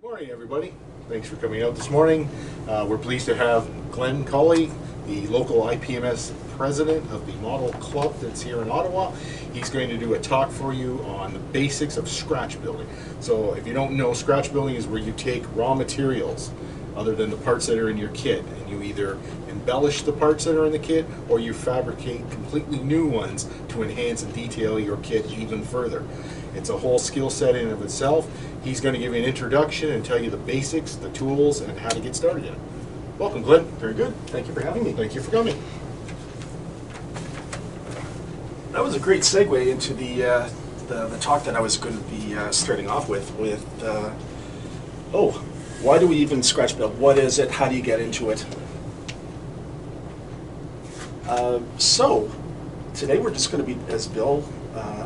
Morning, everybody. Thanks for coming out this morning. We're pleased to have Glenn Colley, the local IPMS President of the Model Club that's here in Ottawa. He's going to do a talk for you on the basics of scratch building. So if you don't know, scratch building is where you take raw materials other than the parts that are in your kit, and you either embellish the parts that are in the kit or you fabricate completely new ones to enhance and detail your kit even further. It's a whole skill set in and of itself. He's going to give you an introduction and tell you the basics, the tools, and how to get started in it. Welcome, Glenn. Very good. Thank you for having me. Thank you for coming. That was a great segue into the talk that I was going to be starting off with why do we even scratch build? What is it? How do you get into it? So today we're just going to be, as Bill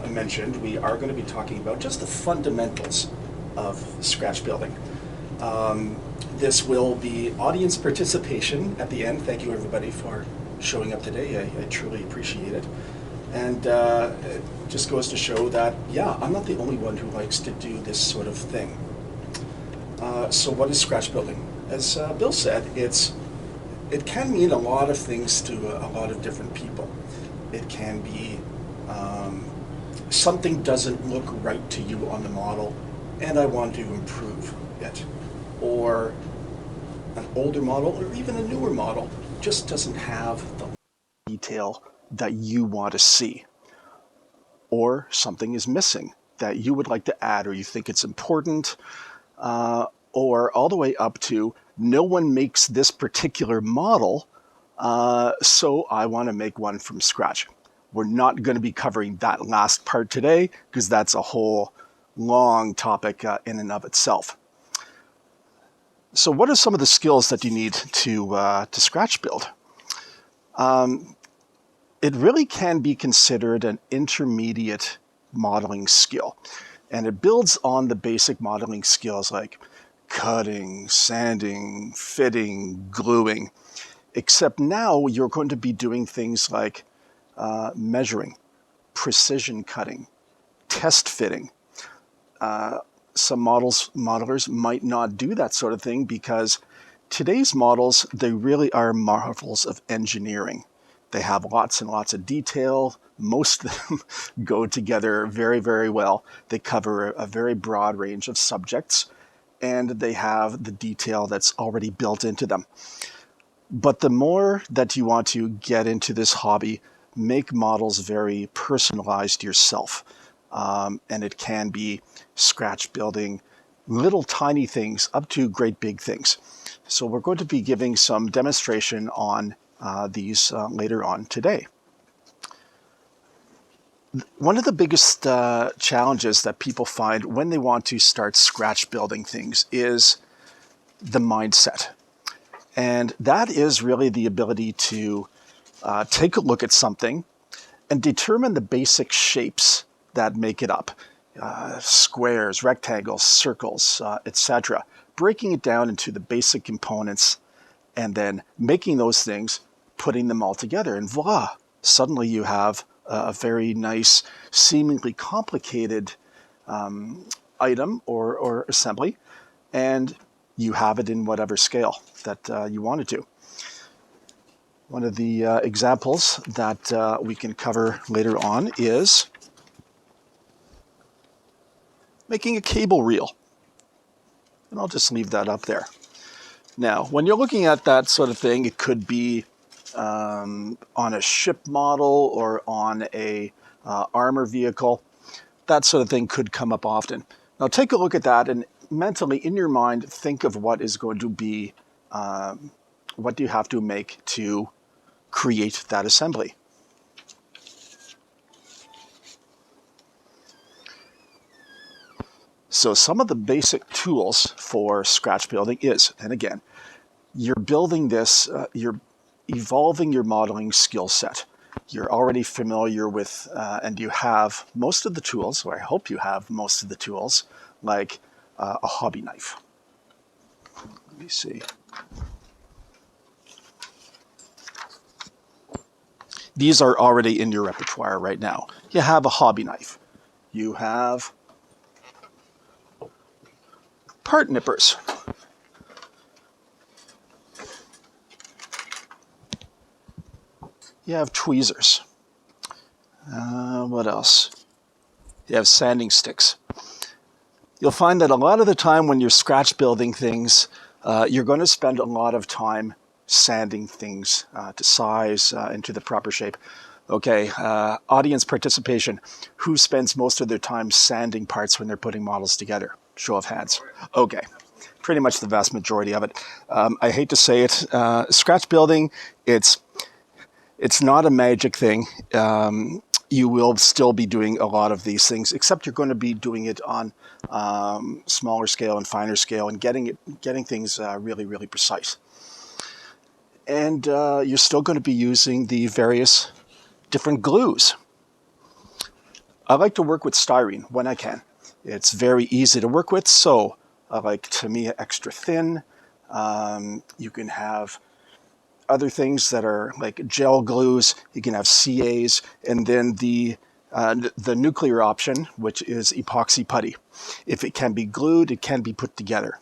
mentioned, we are going to be talking about just the fundamentals of scratch building. This will be audience participation at the end. Thank you everybody for showing up today. I truly appreciate it. And it just goes to show that, yeah, I'm not the only one who likes to do this sort of thing. So what is scratch building? As Bill said, it can mean a lot of things to a lot of different people. It can be something doesn't look right to you on the model and I want to improve it. Or an older model or even a newer model just doesn't have the detail that you want to see. Or something is missing that you would like to add or you think it's important, or all the way up to no one makes this particular model, so I want to make one from scratch. We're not going to be covering that last part today because that's a whole long topic in and of itself. So what are some of the skills that you need to scratch build? It really can be considered an intermediate modeling skill, and it builds on the basic modeling skills like cutting, sanding, fitting, gluing, except now you're going to be doing things like measuring, precision cutting, test fitting. Some modelers might not do that sort of thing because today's models, they really are marvels of engineering. They have lots and lots of detail. Most of them go together very, very well. They cover a very broad range of subjects, and they have the detail that's already built into them. But the more that you want to get into this hobby, make models very personalized yourself. And it can be scratch building little tiny things up to great big things. So we're going to be giving some demonstration on these later on today. One of the biggest challenges that people find when they want to start scratch building things is the mindset. And that is really the ability to take a look at something and determine the basic shapes that make it up. Squares, rectangles, circles, etc. Breaking it down into the basic components and then making those things, putting them all together, and voila, suddenly you have a very nice, seemingly complicated item or assembly, and you have it in whatever scale that you want it to. One of the examples that we can cover later on is making a cable reel. And I'll just leave that up there. Now, when you're looking at that sort of thing, it could be on a ship model or on a armor vehicle. That sort of thing could come up often. Now take a look at that and mentally in your mind think of what is going to be, what do you have to make to create that assembly. So some of the basic tools for scratch building is, and again, you're building this, you're evolving your modeling skill set. You're already familiar with, and you have most of the tools, or I hope you have most of the tools, like a hobby knife. Let me see. These are already in your repertoire right now. You have a hobby knife. You have part nippers. You have tweezers. What else? You have sanding sticks. You'll find that a lot of the time when you're scratch building things, you're going to spend a lot of time sanding things to size into the proper shape. Okay, audience participation. Who spends most of their time sanding parts when they're putting models together? Show of hands. Okay, pretty much the vast majority of it. I hate to say it, scratch building, it's not a magic thing. You will still be doing a lot of these things, except you're going to be doing it on smaller scale and finer scale and getting things really, really precise. And you're still going to be using the various different glues. I like to work with styrene when I can. It's very easy to work with, so I like Tamiya extra thin. You can have other things that are like gel glues. You can have CAs, and then the nuclear option, which is epoxy putty. If it can be glued, it can be put together.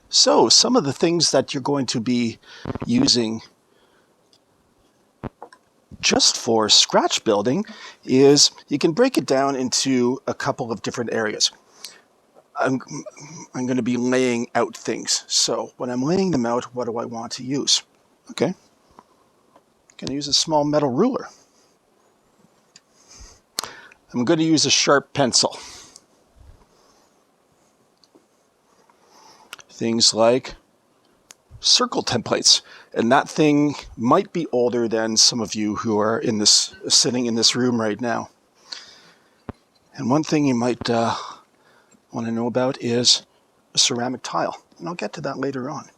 So some of the things that you're going to be using just for scratch building is you can break it down into a couple of different areas. I'm going to be laying out things. So when I'm laying them out, what do I want to use? Okay, I'm going to use a small metal ruler. I'm going to use a sharp pencil. Things like circle templates. And that thing might be older than some of you who are sitting in this room right now. And one thing you might want to know about is a ceramic tile. And I'll get to that later on.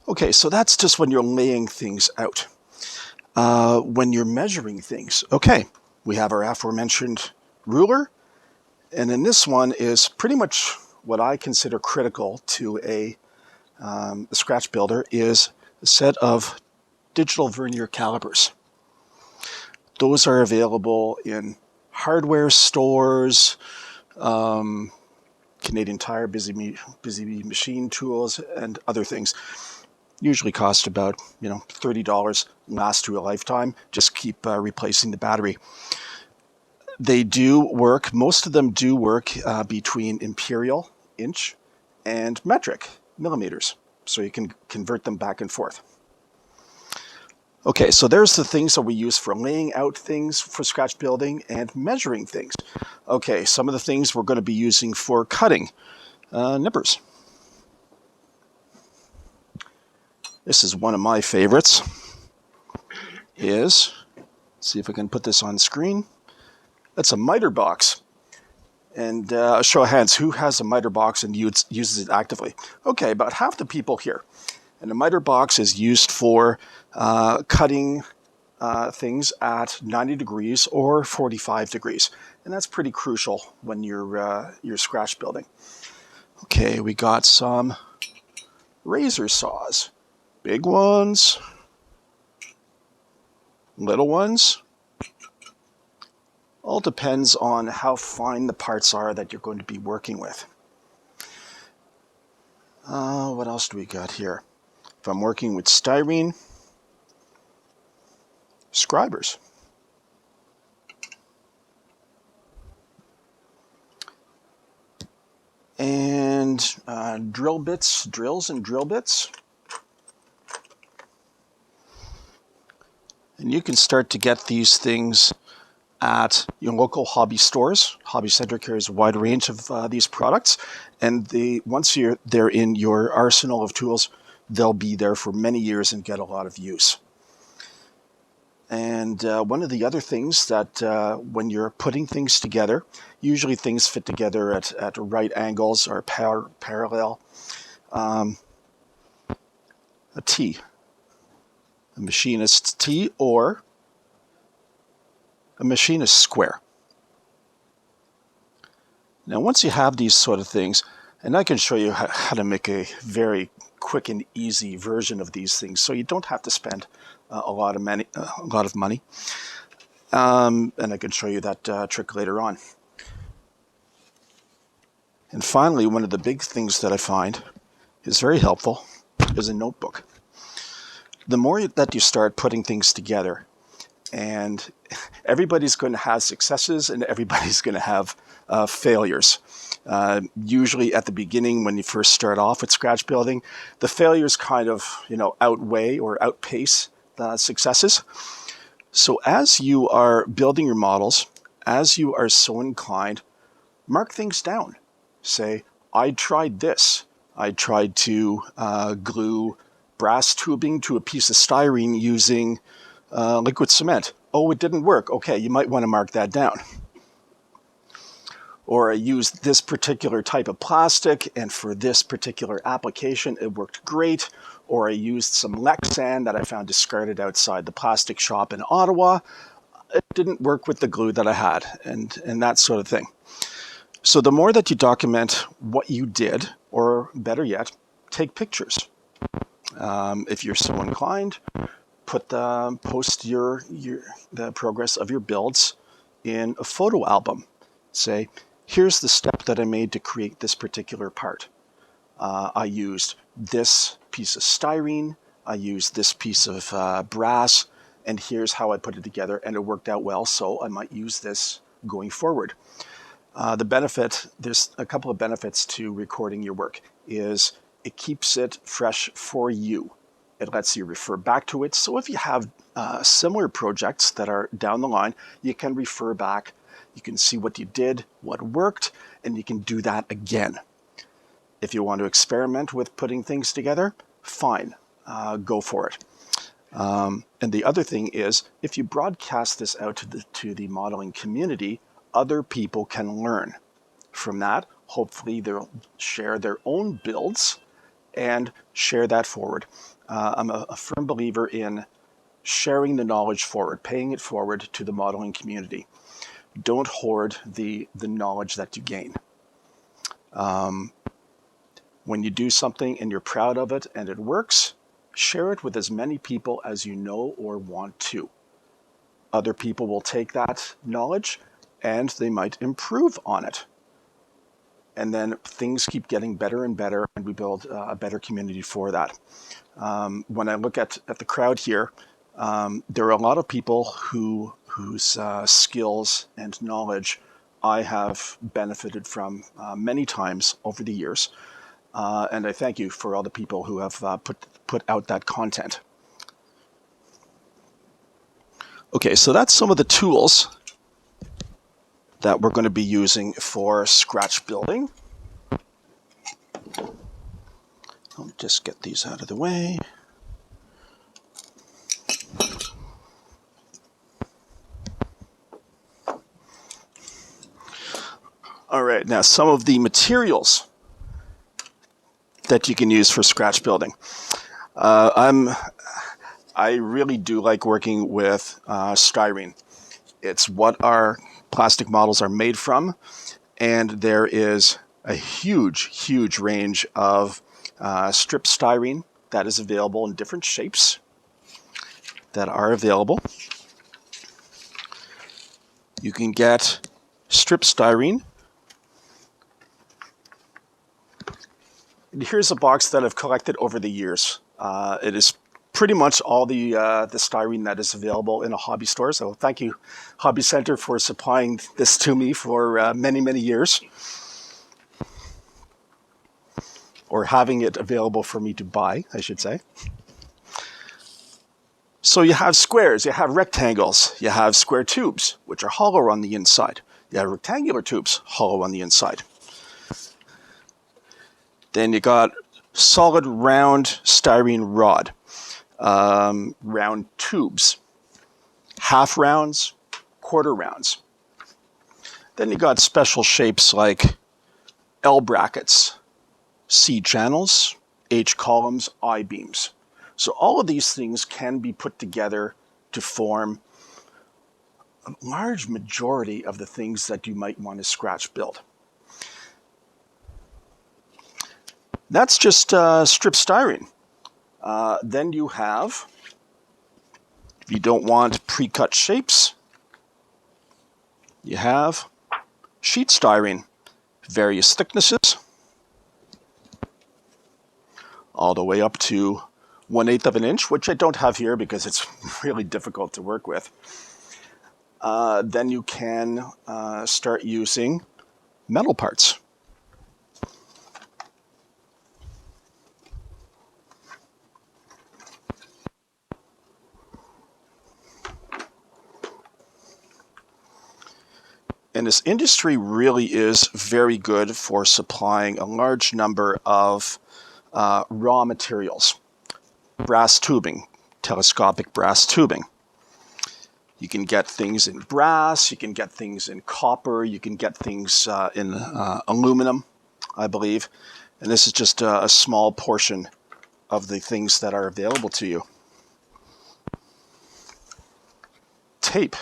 Okay, so that's just when you're laying things out. When you're measuring things, okay, we have our aforementioned ruler. And then this one is pretty much what I consider critical to a scratch builder is a set of digital vernier calipers. Those are available in hardware stores, Canadian Tire, Busy Machine Tools, and other things. Usually cost about $30, last through a lifetime. Just keep replacing the battery. They do work. Most of them do work between imperial, inch, and metric, millimeters. So you can convert them back and forth. Okay, so there's the things that we use for laying out things for scratch building and measuring things. Okay, some of the things we're going to be using for cutting. Nippers. This is one of my favorites. Let's see if I can put this on screen. That's a miter box. And show of hands, who has a miter box and uses it actively? Okay, about half the people here. And a miter box is used for cutting things at 90 degrees or 45 degrees. And that's pretty crucial when you're scratch building. Okay, we got some razor saws. Big ones, little ones. All depends on how fine the parts are that you're going to be working with. What else do we got here? If I'm working with styrene, scribers. And drills and drill bits. And you can start to get these things at your local hobby stores. Hobby Center carries a wide range of these products, and once they're in your arsenal of tools, they'll be there for many years and get a lot of use. And one of the other things that when you're putting things together, usually things fit together at right angles or parallel. A T, a machinist's T, or a machinist square. Now, once you have these sort of things, and I can show you how to make a very quick and easy version of these things, so you don't have to spend a lot of money. And I can show you that trick later on. And finally, one of the big things that I find is very helpful is a notebook. The more that you start putting things together, and everybody's going to have successes and everybody's going to have failures. Usually at the beginning, when you first start off with scratch building, the failures kind of, outweigh or outpace the successes. So as you are building your models, as you are so inclined, mark things down. Say, I tried this. I tried to glue brass tubing to a piece of styrene using liquid cement. Oh, it didn't work. Okay, you might want to mark that down. Or I used this particular type of plastic, and for this particular application, it worked great. Or I used some Lexan that I found discarded outside the plastic shop in Ottawa. It didn't work with the glue that I had, and that sort of thing. So the more that you document what you did, or better yet, take pictures. If you're so inclined, post the progress of your builds in a photo album. Say, here's the step that I made to create this particular part. I used this piece of styrene, I used this piece of brass, and here's how I put it together, and it worked out well, so I might use this going forward. There's a couple of benefits to recording your work, is it keeps it fresh for you. It lets you refer back to it. So if you have similar projects that are down the line, you can refer back. You can see what you did, what worked, and you can do that again. If you want to experiment with putting things together, fine, go for it. And the other thing is, if you broadcast this out to the modeling community, other people can learn from that. Hopefully they'll share their own builds and share that forward. I'm a firm believer in sharing the knowledge forward, paying it forward to the modeling community. Don't hoard the knowledge that you gain. When you do something and you're proud of it and it works, share it with as many people as you know or want to. Other people will take that knowledge and they might improve on it. And then things keep getting better and better, and we build a better community for that. When I look at the crowd here, there are a lot of people whose skills and knowledge I have benefited from many times over the years. And I thank you for all the people who have put out that content. Okay, so that's some of the tools that we're going to be using for scratch building. I'll just get these out of the way. All right, now some of the materials that you can use for scratch building. I really do like working with styrene. It's what our plastic models are made from, and there is a huge range of strip styrene that is available in different shapes that are available. You can get strip styrene. And here's a box that I've collected over the years. It is pretty much all the styrene that is available in a hobby store. So thank you, Hobby Center, for supplying this to me for many years. Or having it available for me to buy, I should say. So you have squares, you have rectangles, you have square tubes, which are hollow on the inside. You have rectangular tubes, hollow on the inside. Then you got solid round styrene rod, round tubes, half rounds, quarter rounds. Then you got special shapes like L brackets, C channels, H columns, I beams. So all of these things can be put together to form a large majority of the things that you might want to scratch build. That's just strip styrene. Then you have, if you don't want pre-cut shapes, you have sheet styrene, various thicknesses. all the way up to 1/8 of an inch, which I don't have here because it's really difficult to work with. Then you can start using metal parts. And this industry really is very good for supplying a large number of raw materials. Brass tubing, telescopic brass tubing. You can get things in brass, you can get things in copper, you can get things in aluminum, I believe. And this is just a small portion of the things that are available to you. Tape.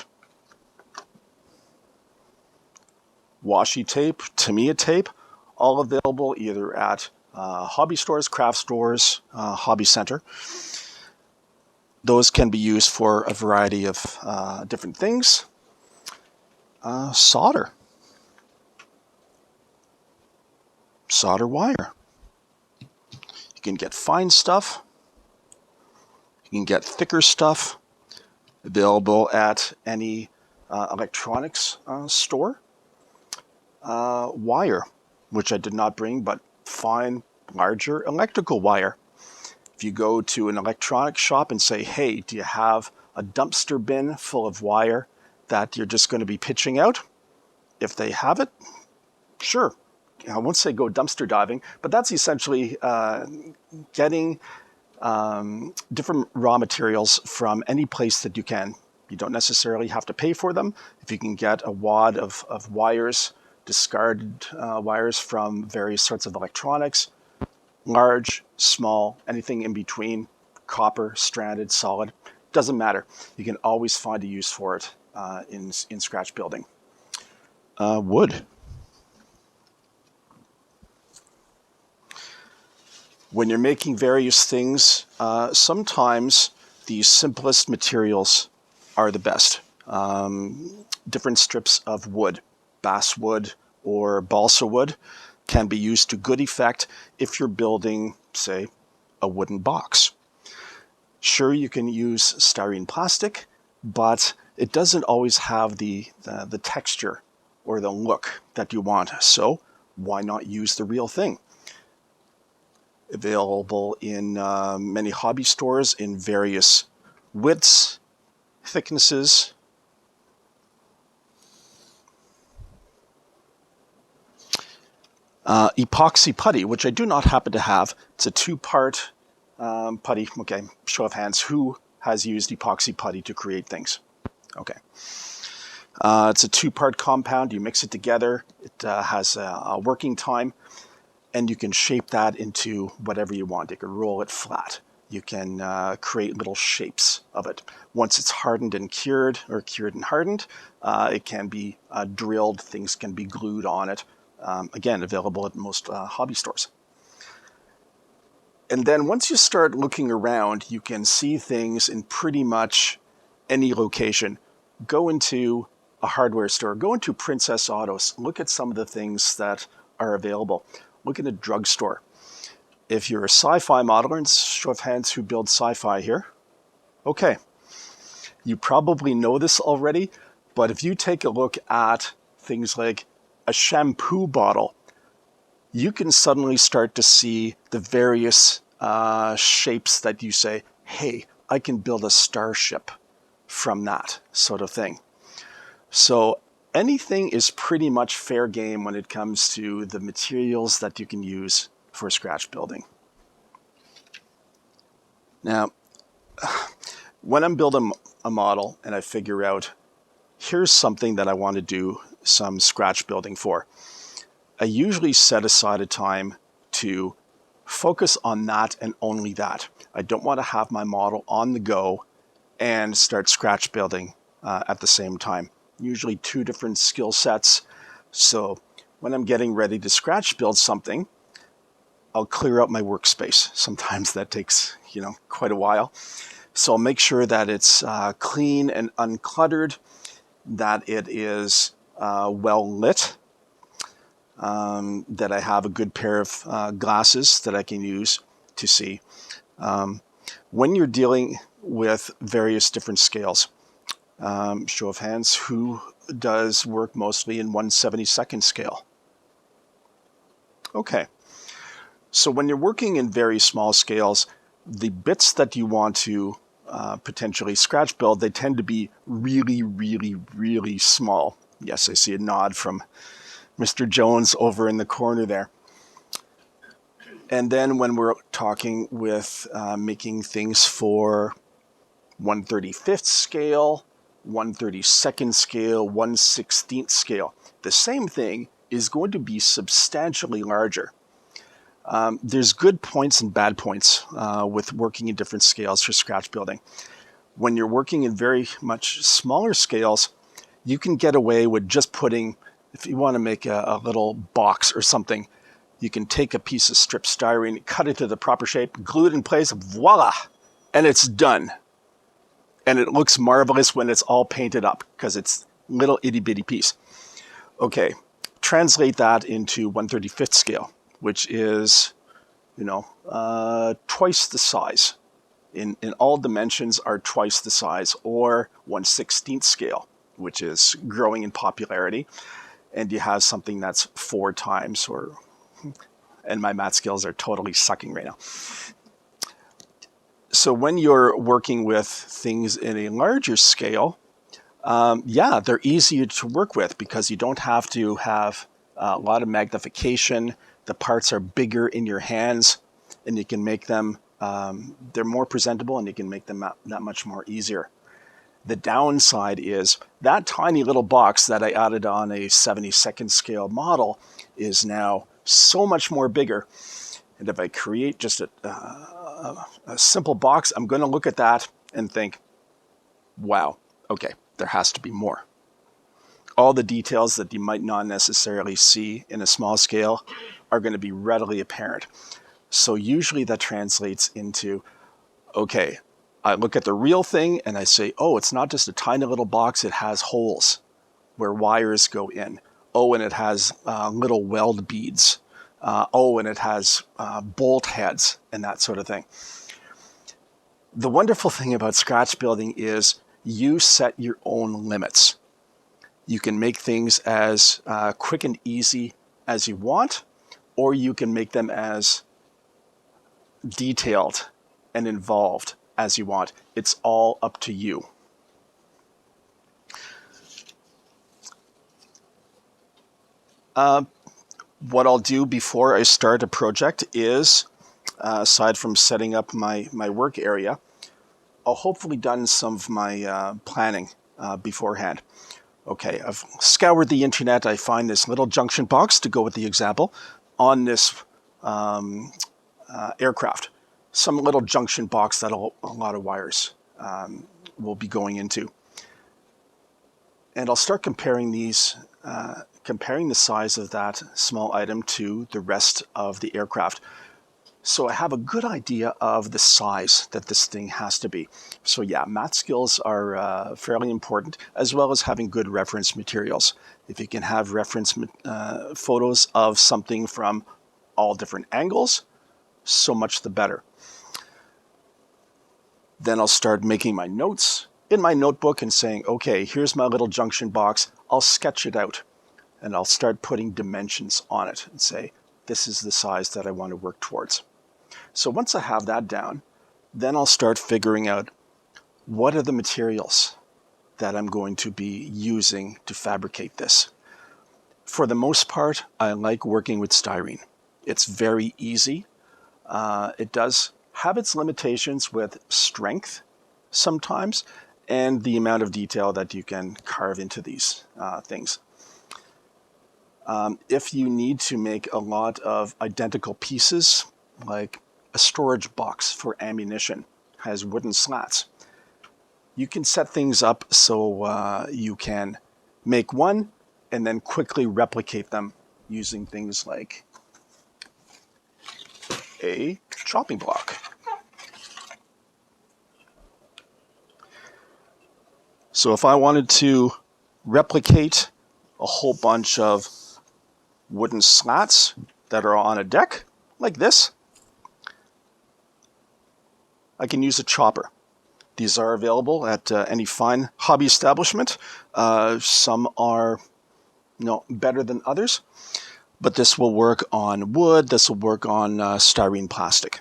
Washi tape, Tamiya tape, all available either at hobby stores, craft stores, hobby center. Those can be used for a variety of different things. Solder. Solder wire. You can get fine stuff. You can get thicker stuff. Available at any electronics store. Wire, which I did not bring, but fine, larger electrical wire. If you go to an electronics shop and say, hey, do you have a dumpster bin full of wire that you're just going to be pitching out? If they have it, sure. I won't say go dumpster diving, but that's essentially getting different raw materials from any place that you can. You don't necessarily have to pay for them. If you can get a wad of wires, discarded wires from various sorts of electronics, large, small, anything in between, copper, stranded, solid, doesn't matter. You can always find a use for it in scratch building. Wood. When you're making various things, sometimes the simplest materials are the best. Different strips of wood, basswood or balsa wood, can be used to good effect if you're building, say, a wooden box. Sure, you can use styrene plastic, but it doesn't always have the texture or the look that you want. So why not use the real thing? Available in many hobby stores in various widths, thicknesses. Epoxy putty, which I do not happen to have. It's a two-part putty. Okay, show of hands. Who has used epoxy putty to create things? Okay. It's a two-part compound. You mix it together. It has a working time, and you can shape that into whatever you want. You can roll it flat. You can create little shapes of it. Once it's hardened and cured, or cured and hardened, it can be drilled. Things can be glued on it. Again, available at most hobby stores. And then once you start looking around, you can see things in pretty much any location. Go into a hardware store, go into Princess Autos, look at some of the things that are available. Look at a drugstore. If you're a sci-fi modeler, and show of hands who build sci-fi here. Okay, you probably know this already, but if you take a look at things like a shampoo bottle, you can suddenly start to see the various shapes that you say, hey, I can build a starship from that sort of thing. So anything is pretty much fair game when it comes to the materials that you can use for scratch building. Now, when I'm building a model and I figure out, here's something that I want to do some scratch building for, I usually set aside a time to focus on that and only that. I don't want to have my model on the go and start scratch building at the same time. Usually two different skill sets. So when I'm getting ready to scratch build something, I'll clear out my workspace. Sometimes that takes, quite a while. So I'll make sure that it's clean and uncluttered, that it is well lit, that I have a good pair of glasses that I can use to see. When you're dealing with various different scales, show of hands, who does work mostly in 1/72nd scale? Okay. So when you're working in very small scales, the bits that you want to potentially scratch build, they tend to be really, really, really small. Yes, I see a nod from Mr. Jones over in the corner there. And then when we're talking with making things for 1/35th scale, 1/32nd scale, 1/16th scale, the same thing is going to be substantially larger. There's good points and bad points with working in different scales for scratch building. When you're working in very much smaller scales, you can get away with just putting, if you want to make a little box or something, you can take a piece of strip styrene, cut it to the proper shape, glue it in place, voila, and it's done. And it looks marvelous when it's all painted up because it's little itty bitty piece. Okay, translate that into 1/35th scale, which is, twice the size. In all dimensions are twice the size, or 1/16th scale, which is growing in popularity. And you have something that's 4 times, and my math skills are totally sucking right now. So when you're working with things in a larger scale, they're easier to work with because you don't have to have a lot of magnification. The parts are bigger in your hands, and you can make them, they're more presentable, and you can make them that much more easier. The downside is that tiny little box that I added on a 72nd scale model is now so much more bigger. And if I create just a simple box, I'm going to look at that and think, wow, okay, there has to be more. All the details that you might not necessarily see in a small scale are going to be readily apparent. So usually that translates into, okay, I look at the real thing and I say, oh, it's not just a tiny little box, it has holes where wires go in. Oh, and it has little weld beads. And it has bolt heads and that sort of thing. The wonderful thing about scratch building is you set your own limits. You can make things as quick and easy as you want, or you can make them as detailed and involved as you want. It's all up to you. What I'll do before I start a project is, aside from setting up my work area, I'll hopefully done some of my planning beforehand. Okay, I've scoured the internet. I find this little junction box, to go with the example, on this aircraft. Some little junction box that a lot of wires will be going into. And I'll start comparing these, comparing the size of that small item to the rest of the aircraft. So I have a good idea of the size that this thing has to be. So yeah, math skills are fairly important, as well as having good reference materials. If you can have reference photos of something from all different angles, so much the better. Then I'll start making my notes in my notebook and saying, okay, here's my little junction box. I'll sketch it out and I'll start putting dimensions on it and say, this is the size that I want to work towards. So once I have that down, then I'll start figuring out what are the materials that I'm going to be using to fabricate this. For the most part, I like working with styrene. It's very easy. It does have its limitations with strength sometimes and the amount of detail that you can carve into these things. If you need to make a lot of identical pieces, like a storage box for ammunition has wooden slats, you can set things up so you can make one and then quickly replicate them using things like a chopping block. So if I wanted to replicate a whole bunch of wooden slats that are on a deck like this, I can use a chopper. These are available at any fine hobby establishment. Some are better than others, but this will work on wood, this will work on styrene plastic.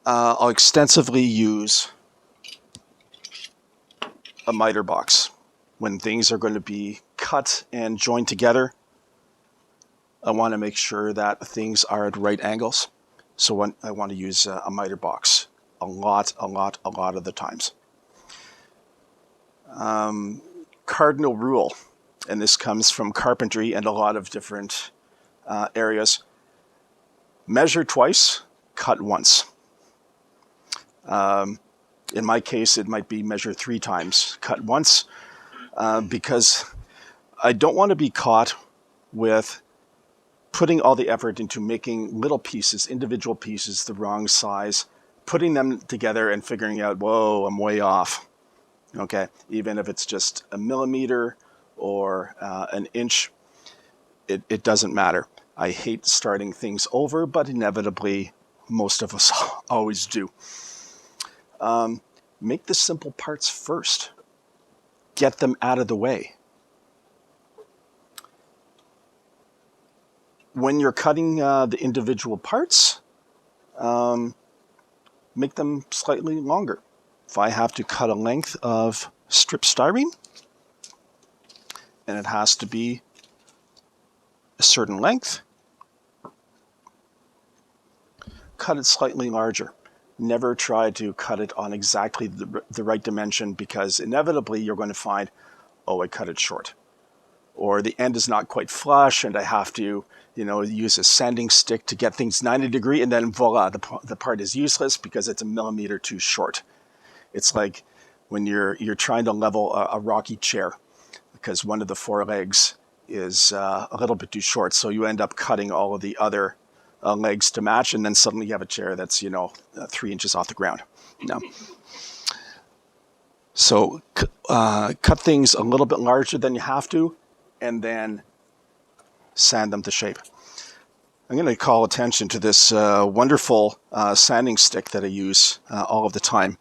I'll extensively use a miter box. When things are going to be cut and joined together, I want to make sure that things are at right angles. So I want to use a miter box a lot of the times. Cardinal rule, and this comes from carpentry and a lot of different areas. Measure twice, cut once. In my case, it might be measure 3 times, cut once, because I don't want to be caught with putting all the effort into making little pieces, individual pieces, the wrong size, putting them together and figuring out, whoa, I'm way off. Okay, even if it's just a millimeter or an inch, it doesn't matter. I hate starting things over, but inevitably, most of us always do. Make the simple parts first. Get them out of the way. When you're cutting the individual parts, make them slightly longer. If I have to cut a length of strip styrene, and it has to be a certain length, cut it slightly larger. Never try to cut it on exactly the right dimension, because inevitably you're going to find, oh, I cut it short. Or the end is not quite flush and I have to, use a sanding stick to get things 90 degree, and then voila, the part is useless because it's a millimeter too short. It's like when you're trying to level a rocky chair because one of the 4 legs is a little bit too short. So you end up cutting all of the other legs to match, and then suddenly you have a chair that's 3 inches off the ground. No. So cut things a little bit larger than you have to, and then sand them to shape. I'm going to call attention to this wonderful sanding stick that I use all of the time.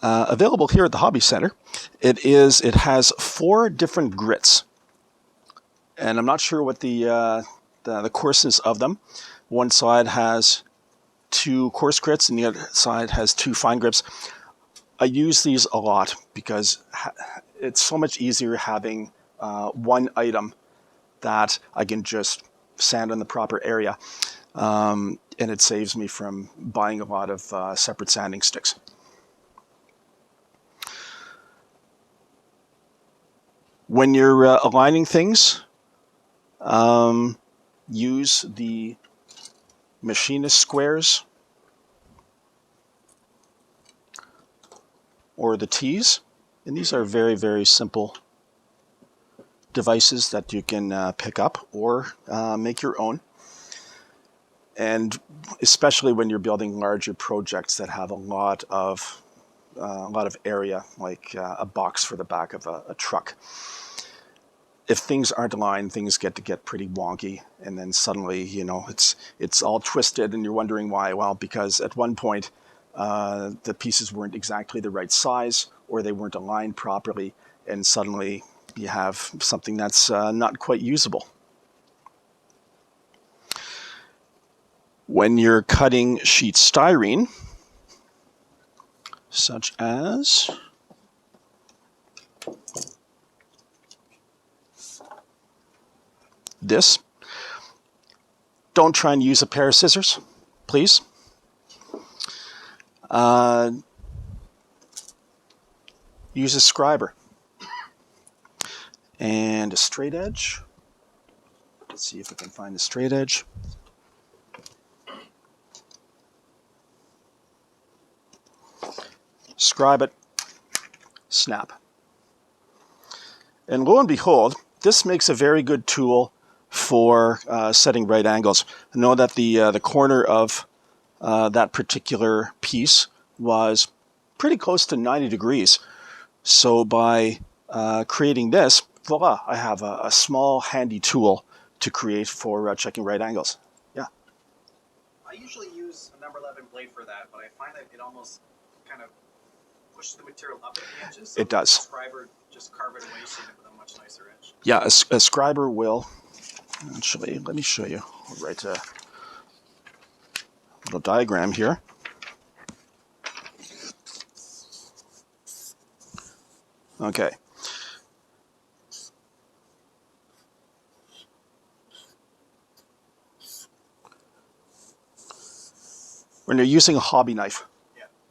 Available here at the Hobby Center. It has 4 different grits, and I'm not sure what the coarseness of them. One side has 2 coarse grits, and the other side has 2 fine grits. I use these a lot because it's so much easier having one item that I can just sand in the proper area, and it saves me from buying a lot of separate sanding sticks. When you're aligning things, use the machinist squares or the T's, and these are very, very simple devices that you can pick up or make your own. And especially when you're building larger projects that have a lot of area, like a box for the back of a truck. If things aren't aligned, things get pretty wonky, and then suddenly, it's all twisted, and you're wondering why. Well, because at one point, the pieces weren't exactly the right size, or they weren't aligned properly, and suddenly you have something that's not quite usable. When you're cutting sheet styrene, such as this, don't try and use a pair of scissors, please. Use a scriber and a straight edge. Let's see if I can find the straight edge. Scribe it, snap. And lo and behold, this makes a very good tool for setting right angles. I know that the corner of that particular piece was pretty close to 90 degrees. So by creating this, voila, I have a small handy tool to create for checking right angles. Yeah. I usually use a number 11 blade for that, but I find that it almost kind of pushes the material up at the edges. So It does. The scriber just carve it away, so you end up with a much nicer edge. Yeah, a scriber will. Actually, let me show you. I'll write a little diagram here. Okay. When you're using a hobby knife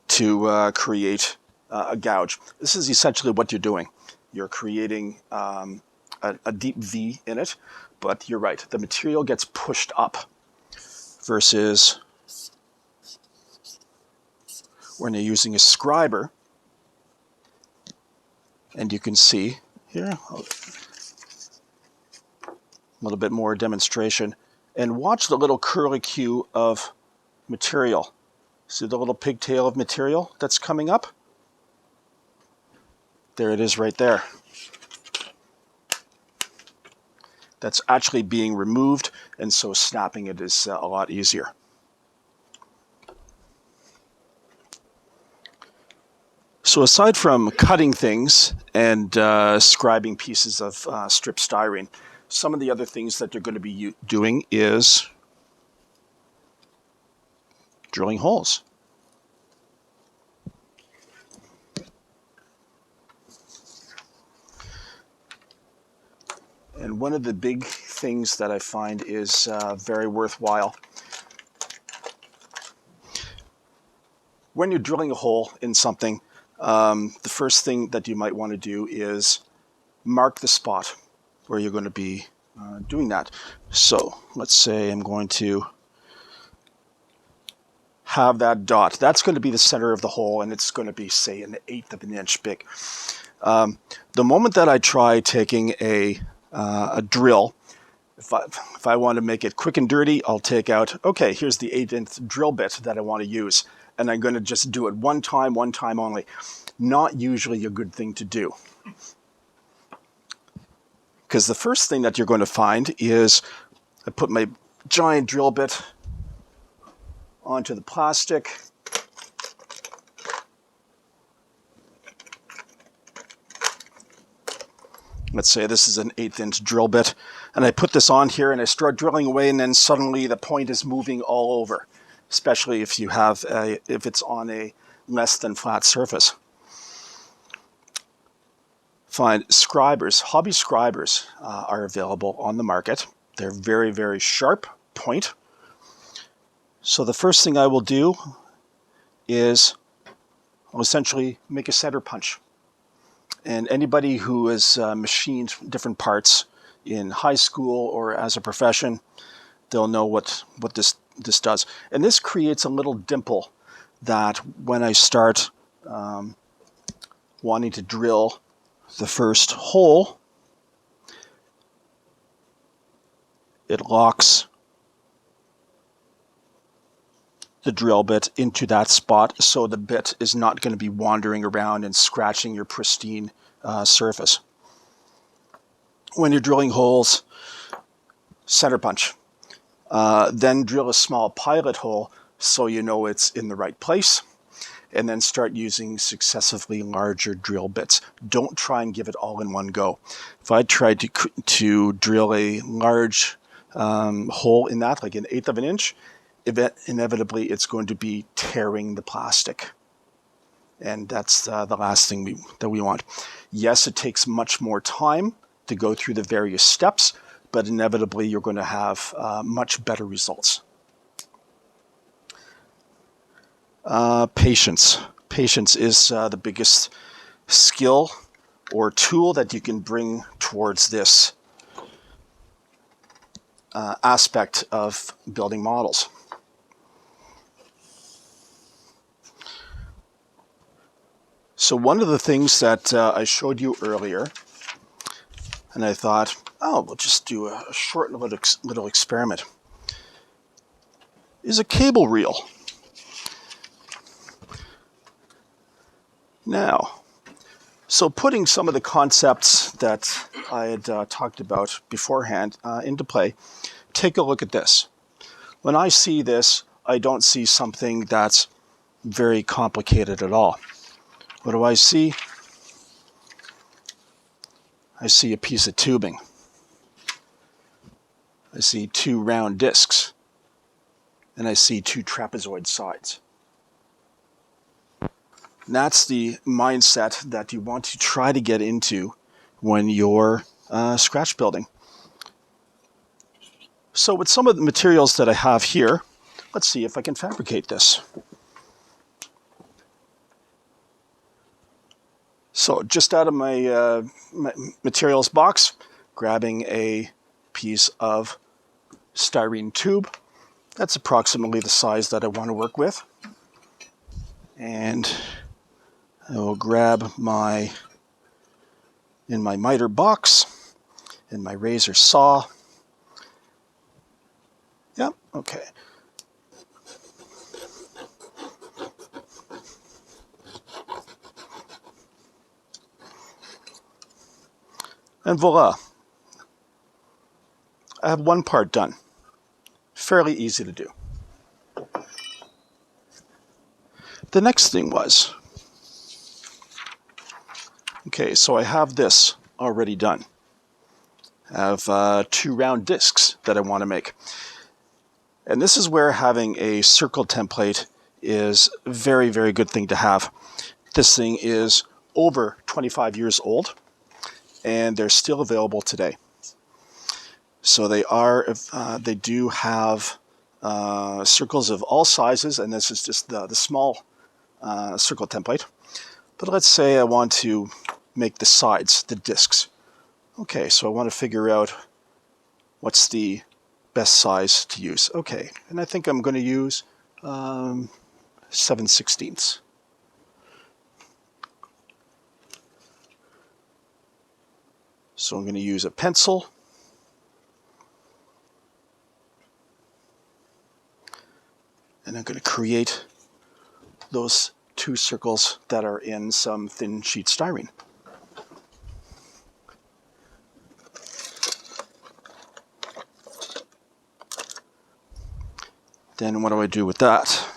to create a gouge, this is essentially what you're doing. You're creating a deep V in it, but you're right, the material gets pushed up versus when you're using a scriber, and you can see here, a little bit more demonstration, and watch the little curlicue of material. See the little pigtail of material that's coming up? There it is right there. That's actually being removed, and so snapping it is a lot easier. So aside from cutting things and scribing pieces of strip styrene, some of the other things that you're going to be doing is drilling holes. And one of the big things that I find is very worthwhile, when you're drilling a hole in something, the first thing that you might want to do is mark the spot where you're going to be doing that. So let's say I'm going to have that dot. That's going to be the center of the hole, and it's going to be, say, 1/8 of an inch big. The moment that I try taking a drill, if I want to make it quick and dirty, I'll take out, okay, here's the 1/8 drill bit that I want to use, and I'm going to just do it one time only. Not usually a good thing to do. Because the first thing that you're going to find is I put my giant drill bit onto the plastic. Let's say this is an 1/8 inch drill bit, and I put this on here and I start drilling away, and then suddenly the point is moving all over, especially if you have if it's on a less than flat surface. Find scribers, hobby scribers are available on the market. They're very, very sharp point. So the first thing I will do is I'll essentially make a center punch. And anybody who has machined different parts in high school or as a profession, they'll know what this does. And this creates a little dimple that when I start wanting to drill the first hole, it locks the drill bit into that spot, so the bit is not going to be wandering around and scratching your pristine surface. When you're drilling holes, center punch. Then drill a small pilot hole so you know it's in the right place, and then start using successively larger drill bits. Don't try and give it all in one go. If I tried to drill a large hole in that, like 1/8 of an inch, inevitably it's going to be tearing the plastic. And that's the last thing that we want. Yes, it takes much more time to go through the various steps, but inevitably you're going to have much better results. Patience. Patience is the biggest skill or tool that you can bring towards this aspect of building models. So one of the things that I showed you earlier, and I thought, oh, we'll just do a short little experiment, is a cable reel. Now, so putting some of the concepts that I had talked about beforehand into play, take a look at this. When I see this, I don't see something that's very complicated at all. What do I see? I see a piece of tubing. I see 2 round discs. And I see 2 trapezoid sides. And that's the mindset that you want to try to get into when you're scratch building. So with some of the materials that I have here, let's see if I can fabricate this. So just out of my materials box, grabbing a piece of styrene tube. That's approximately the size that I want to work with. And I will grab in my miter box and my razor saw. Yep, okay. And voila. I have one part done. Fairly easy to do. The next thing was, okay, so I have this already done. I have 2 round discs that I want to make. And this is where having a circle template is a very, very good thing to have. This thing is over 25 years old, and they're still available today. So they do have circles of all sizes, and this is just the small circle template. But let's say I want to make the sides, the discs. Okay, so I want to figure out what's the best size to use. Okay, and I think I'm going to use 7/16. So I'm going to use a pencil. And I'm going to create those 2 circles that are in some thin sheet styrene. Then what do I do with that?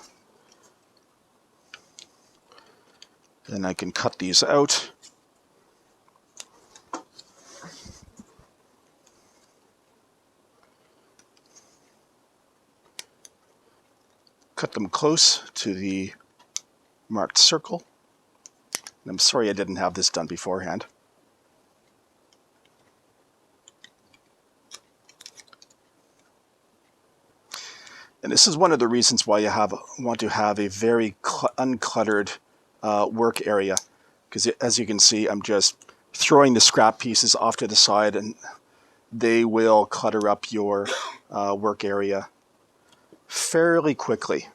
Then I can cut these out. Cut them close to the marked circle. And I'm sorry I didn't have this done beforehand. And this is one of the reasons why you want to have a very uncluttered work area. Because as you can see, I'm just throwing the scrap pieces off to the side, and they will clutter up your work area fairly quickly.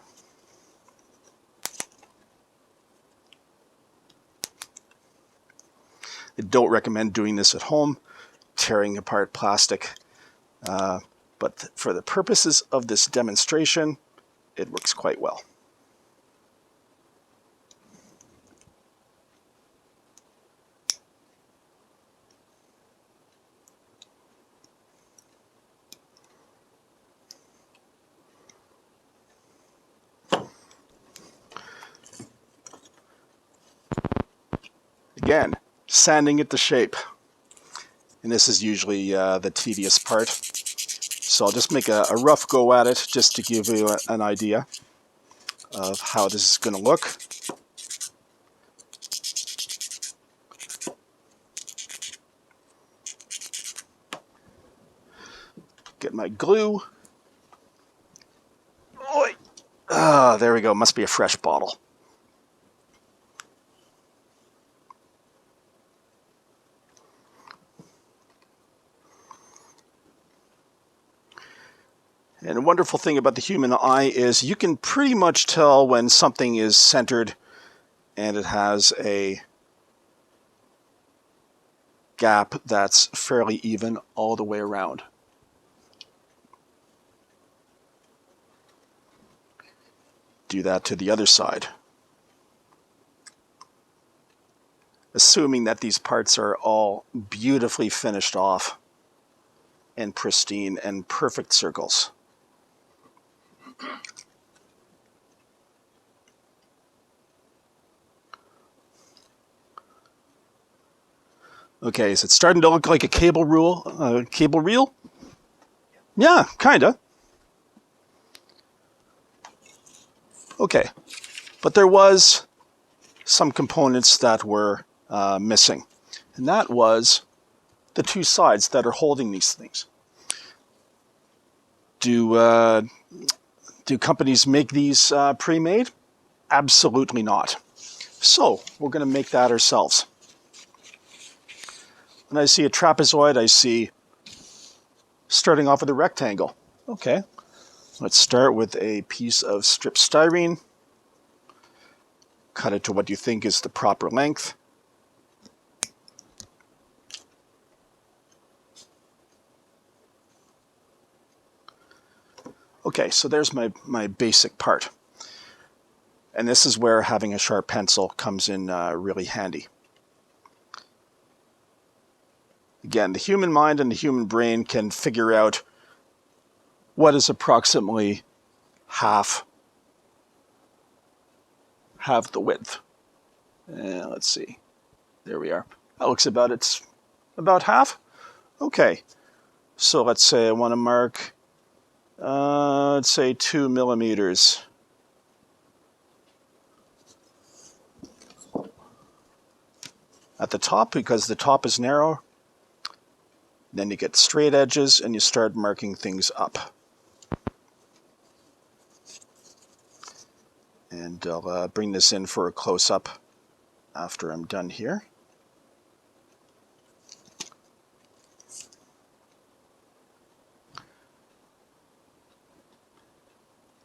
I don't recommend doing this at home, tearing apart plastic, but for the purposes of this demonstration, it works quite well. Again, sanding it to shape. And this is usually the tedious part. So I'll just make a rough go at it just to give you an idea of how this is going to look. Get my glue. Oi. Ah, there we go. Must be a fresh bottle. And a wonderful thing about the human eye is you can pretty much tell when something is centered and it has a gap that's fairly even all the way around. Do that to the other side. Assuming that these parts are all beautifully finished off and pristine and perfect circles. Okay, is it starting to look like a cable reel? Yeah, kinda. Okay, but there was some components that were missing, and that was the two sides that are holding these things. Do companies make these pre-made? Absolutely not. So we're going to make that ourselves. When I see a trapezoid, I see starting off with a rectangle. Okay, let's start with a piece of strip styrene. Cut it to what you think is the proper length. Okay, so there's my basic part. And this is where having a sharp pencil comes in really handy. Again, the human mind and the human brain can figure out what is approximately half the width. Let's see. There we are. That looks it's about half. Okay, so let's say I want to mark, let's say 2 millimeters. At the top, because the top is narrow. Then you get straight edges and you start marking things up. And I'll bring this in for a close-up after I'm done here.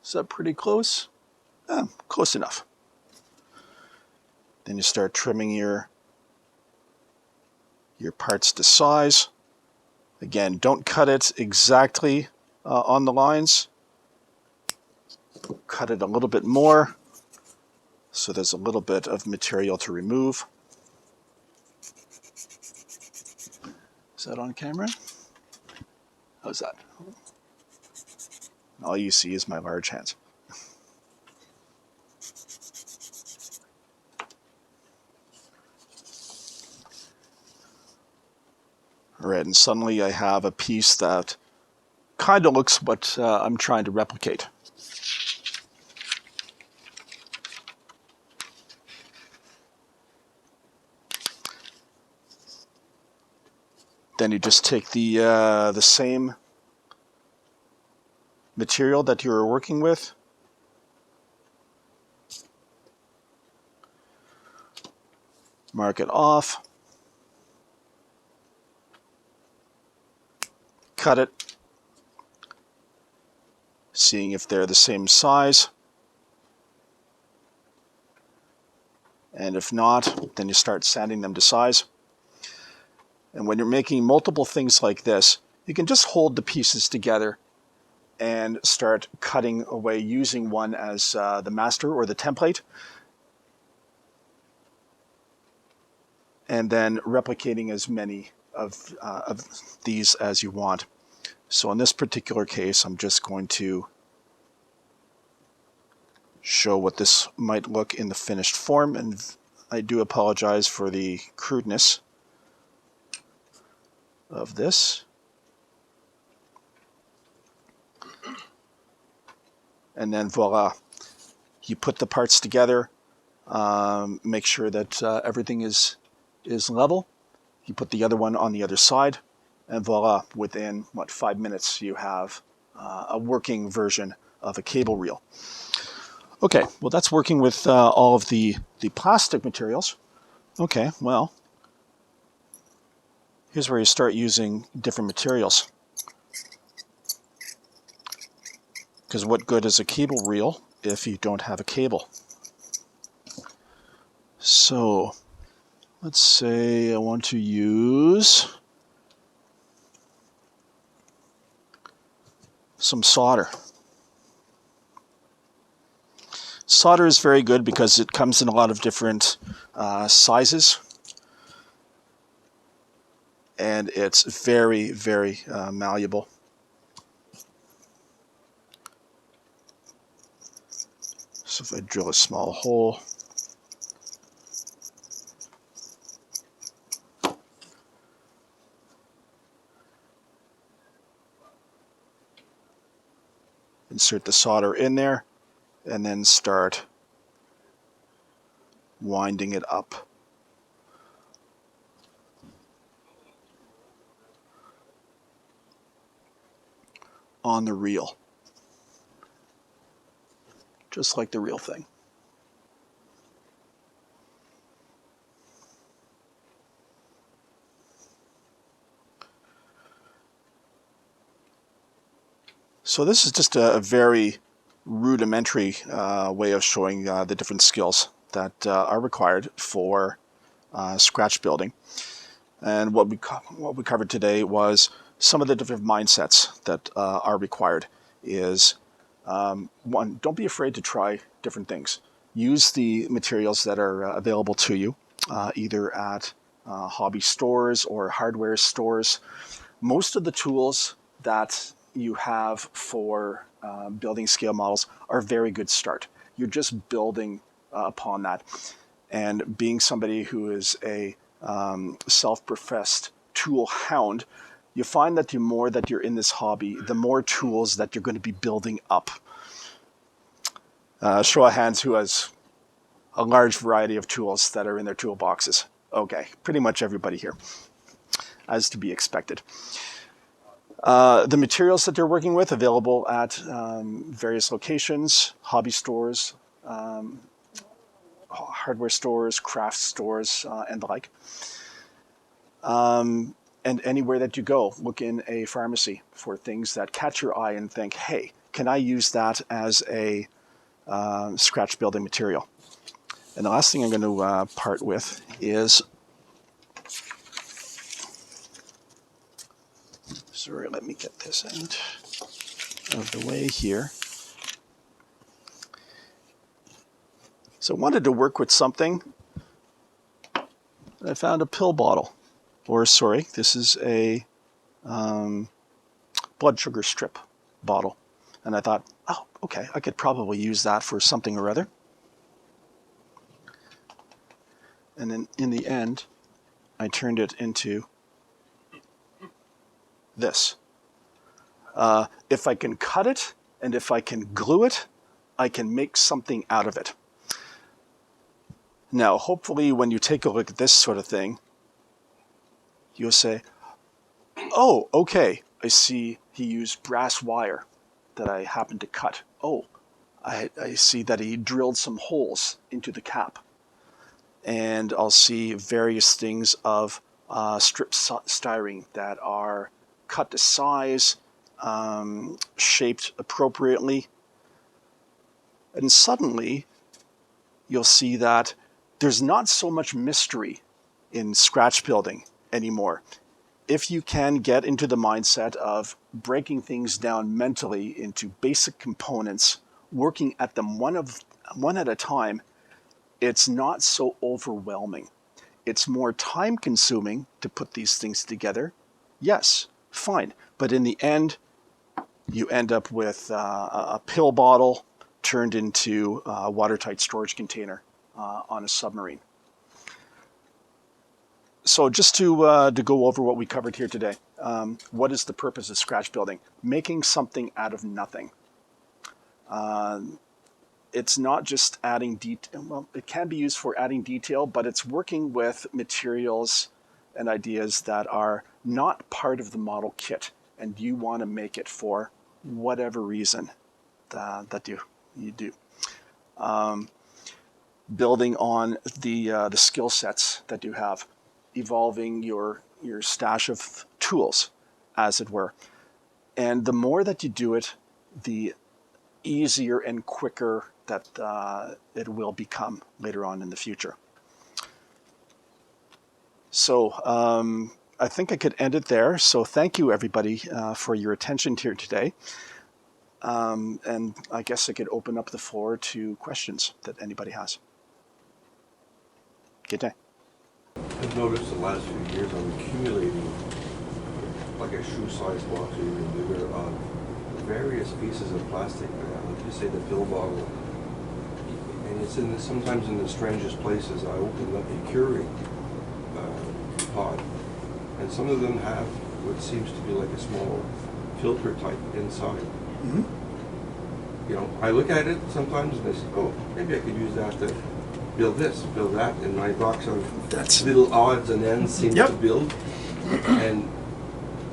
Is that pretty close? Close enough. Then you start trimming your parts to size. Again, don't cut it exactly on the lines. Cut it a little bit more, so there's a little bit of material to remove. Is that on camera? How's that? All you see is my large hands. All right, and suddenly I have a piece that kind of looks what I'm trying to replicate. Then you just take the same material that you were working with, mark it off, cut it, seeing if they're the same size, and if not, then you start sanding them to size. And when you're making multiple things like this, you can just hold the pieces together and start cutting away using one as the master or the template, and then replicating as many of these as you want. So in this particular case, I'm just going to show what this might look in the finished form, and I do apologize for the crudeness of this. And then voila, you put the parts together, make sure that everything is level. You put the other one on the other side, and voila, within 5 minutes you have a working version of a cable reel. Okay, well that's working with all of the plastic materials. Okay, well, here's where you start using different materials. Because what good is a cable reel if you don't have a cable? So let's say I want to use some solder. Solder is very good because it comes in a lot of different sizes, and it's very, very malleable. So if I drill a small hole, insert the solder in there, and then start winding it up. On the reel, just like the real thing. So this is just a very rudimentary way of showing the different skills that are required for scratch building. And what we covered today was some of the different mindsets that are required. Is one, don't be afraid to try different things. Use the materials that are available to you, either at hobby stores or hardware stores. Most of the tools that you have for building scale models are a very good start. You're just building upon that. And being somebody who is a self-professed tool hound, you find that the more that you're in this hobby, the more tools that you're going to be building up. Show of hands who has a large variety of tools that are in their toolboxes. Okay, pretty much everybody here, as to be expected. The materials that they're working with available at various locations, hobby stores, hardware stores, craft stores, and the like. And anywhere that you go, look in a pharmacy for things that catch your eye and think, hey, can I use that as a scratch building material? And the last thing I'm going to part with is, sorry, let me get this out of the way here. So I wanted to work with something. I found a pill bottle. Or sorry, this is a blood sugar strip bottle. And I thought, oh, okay, I could probably use that for something or other. And then in the end, I turned it into this. If I can cut it and if I can glue it, I can make something out of it. Now, hopefully when you take a look at this sort of thing, you'll say, oh, okay, I see he used brass wire that I happened to cut. Oh, I see that he drilled some holes into the cap. And I'll see various things of strip styrene that are cut to size, shaped appropriately. And suddenly, you'll see that there's not so much mystery in scratch building anymore. If you can get into the mindset of breaking things down mentally into basic components, working at them one at a time, it's not so overwhelming. It's more time consuming to put these things together. Yes, fine. But in the end, you end up with a pill bottle turned into a watertight storage container on a submarine. So just to go over what we covered here today, what is the purpose of scratch building? Making something out of nothing. It's not just adding detail. Well, it can be used for adding detail, but it's working with materials and ideas that are not part of the model kit, and you want to make it for whatever reason that you do. Building on the skill sets that you have, evolving your stash of tools, as it were. And the more that you do it, the easier and quicker that it will become later on in the future. So I think I could end it there. So thank you, everybody, for your attention here today. And I guess I could open up the floor to questions that anybody has. Good day. I've noticed the last few years I'm accumulating like a shoe-sized box or even bigger of various pieces of plastic. Like you say, the pill bottle, and it's sometimes in the strangest places. I opened up a curing pod, and some of them have what seems to be like a small filter type inside. Mm-hmm. you know, I look at it sometimes and I say, oh, maybe I could use that to build this, build that, and my box of That's- little odds and ends seems Yep. to build. And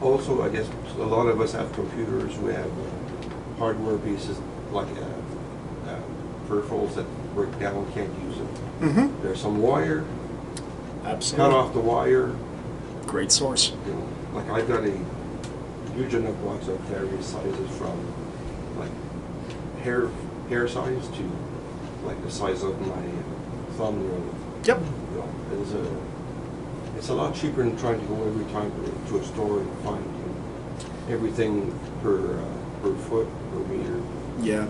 also, I guess, a lot of us have computers, we have hardware pieces like peripherals that break down, can't use them. Mm-hmm. There's some wire, Absolutely. cut off the wire, Great source. you know, like I've got a huge enough box of various sizes from like hair size to like the size of my thumb. Yep. You know, it's a lot cheaper than trying to go every time to a store and find everything per foot per meter. Yeah.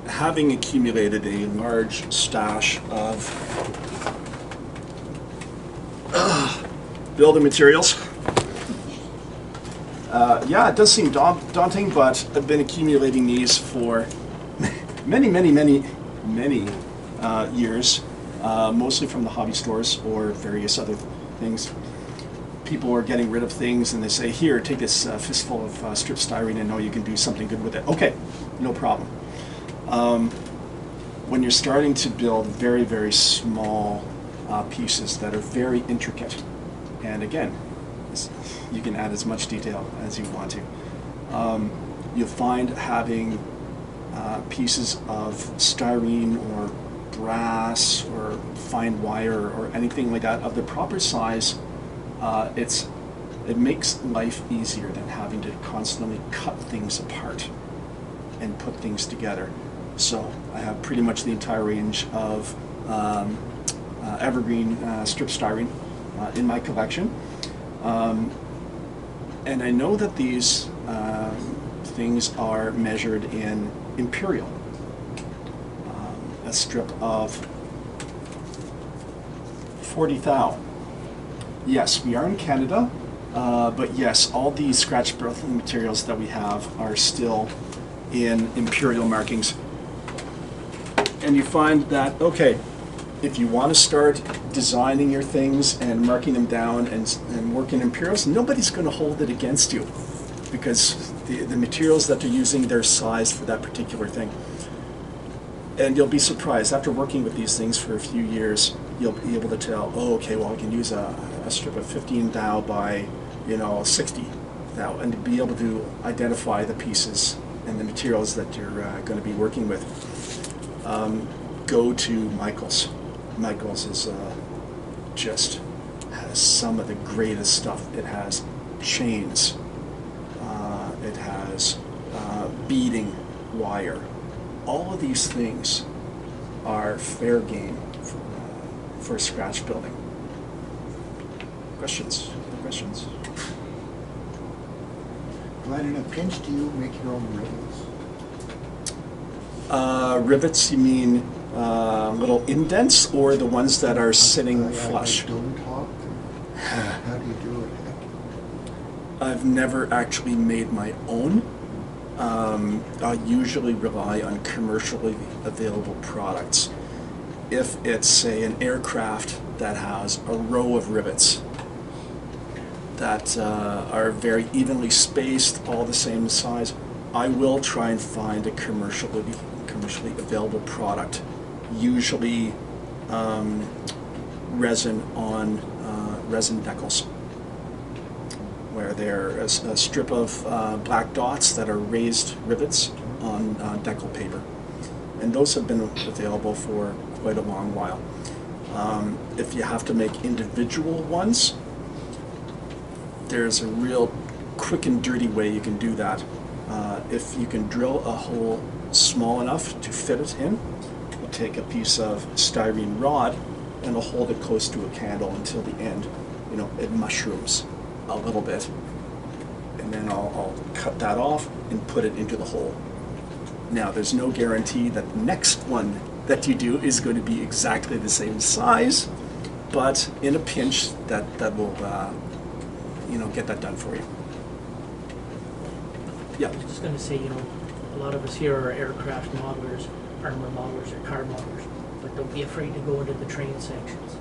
Having accumulated a large stash of building materials, yeah, it does seem daunting, but I've been accumulating these for many years, mostly from the hobby stores or various other things. People are getting rid of things and they say, here, take this fistful of strip styrene and know you can do something good with it. Okay, no problem. When you're starting to build very small pieces that are very intricate, and again, you can add as much detail as you want to, you'll find having pieces of styrene or brass or fine wire or anything like that of the proper size, it makes life easier than having to constantly cut things apart and put things together. So I have pretty much the entire range of evergreen strip styrene in my collection. And I know that these things are measured in imperial. A strip of 40 thou. Yes, we are in Canada, but yes, all the scratchbuilding materials that we have are still in imperial markings. And you find that, okay, if you want to start designing your things and marking them down and work in imperials, nobody's going to hold it against you because the materials that they're using, they're sized for that particular thing. And you'll be surprised, after working with these things for a few years, you'll be able to tell, oh, okay, well, I can use a strip of 15 thou by, 60 thou, and be able to identify the pieces and the materials that you're going to be working with. Go to Michael's. Michael's is just has some of the greatest stuff. It has chains. It has beading wire. All of these things are fair game for scratch building. Questions? Other questions? Glenn, in a pinch, do you make your own rivets? Rivets, you mean little indents or the ones that are sitting flush? Like dome top? How do you do it? I've never actually made my own. I usually rely on commercially available products. If it's, say, an aircraft that has a row of rivets that are very evenly spaced, all the same size, I will try and find a commercially available product, usually resin on resin decals, where there's a strip of black dots that are raised rivets on decal paper. And those have been available for quite a long while. If you have to make individual ones, there's a real quick and dirty way you can do that. If you can drill a hole small enough to fit it in, we'll take a piece of styrene rod and we'll hold it close to a candle until the end. It mushrooms a little bit, and then I'll cut that off and put it into the hole. Now, there's no guarantee that the next one that you do is going to be exactly the same size, but in a pinch, that will get that done for you. Yeah. I was just going to say, a lot of us here are aircraft modelers, armor modelers, or car modelers, but don't be afraid to go into the train sections.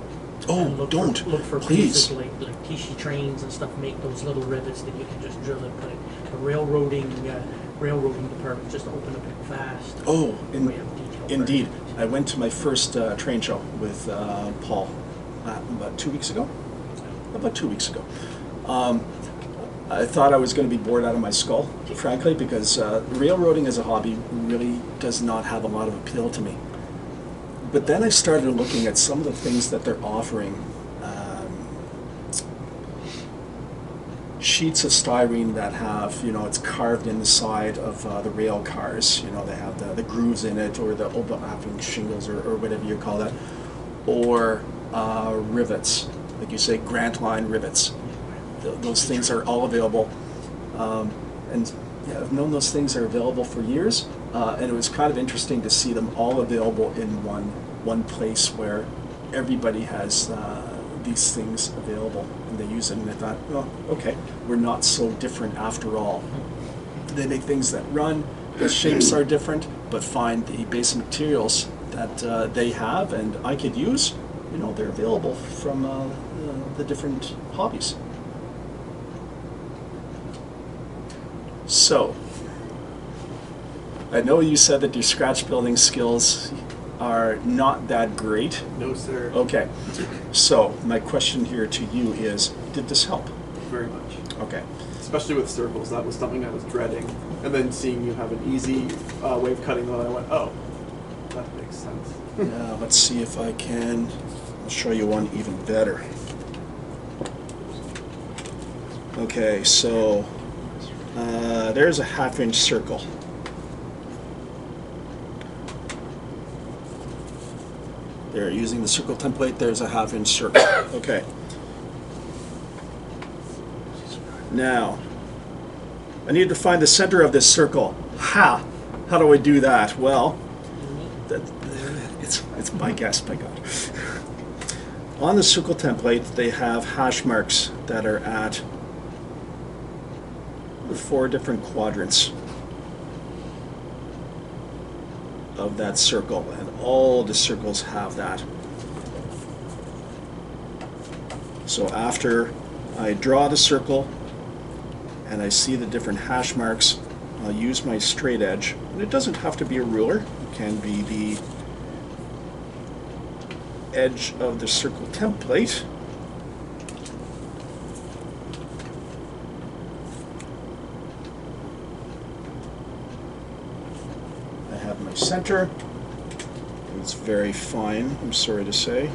Oh, And don't. look for Please. pieces like Tishi trains and stuff, make those little rivets that you can just drill and put it. The railroading railroading department just opened up it fast. Oh, We have detailed indeed. plans. I went to my first train show with Paul about 2 weeks ago. About 2 weeks ago. I thought I was going to be bored out of my skull, frankly, because railroading as a hobby really does not have a lot of appeal to me. But then I started looking at some of the things that they're offering. Sheets of styrene that have, it's carved in the side of the rail cars. They have the grooves in it, or the overlapping shingles, or whatever you call that. Or rivets, like you say, Grant Line rivets. Those things are all available. And yeah, I've known those things are available for years. And it was kind of interesting to see them all available in one place where everybody has these things available, and they use it. And I thought, well, okay, we're not so different after all. They make things that run, the shapes are different, but find the basic materials that they have and I could use. They're available from the different hobbies. So, I know you said that your scratch building skills are not that great. No, sir. Okay, so my question here to you is, did this help? Very much. Okay. Especially with circles. That was something I was dreading. And then seeing you have an easy way of cutting on, I went, oh, that makes sense. Let's see if I can show you one even better. Okay, so there's a 1/2 inch circle. There, using the circle template, there's a 1/2 inch circle. Okay. Now, I need to find the center of this circle. How do I do that? Well, it's my guess, by God. On the circle template, they have hash marks that are at 4 different quadrants of that circle, and all the circles have that. So after I draw the circle and I see the different hash marks, I'll use my straight edge, and it doesn't have to be a ruler, it can be the edge of the circle template. I have my center. It's very fine, I'm sorry to say.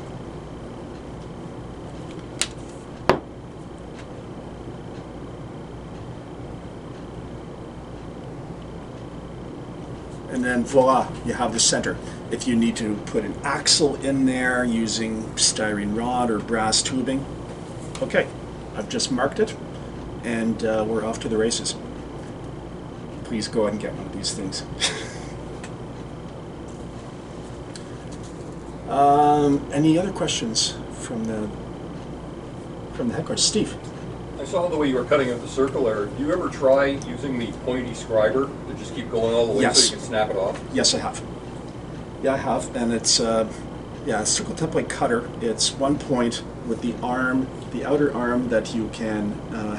And then voila, you have the center. If you need to put an axle in there using styrene rod or brass tubing, okay, I've just marked it, and we're off to the races. Please go ahead and get one of these things. Any other questions from the headquarters? Steve? I saw the way you were cutting up the circle there. Do you ever try using the pointy scriber to just keep going all the way Yes. so you can snap it off? Yes, I have. Yeah, I have, and it's a circle template cutter. It's one point with the arm, the outer arm, that you can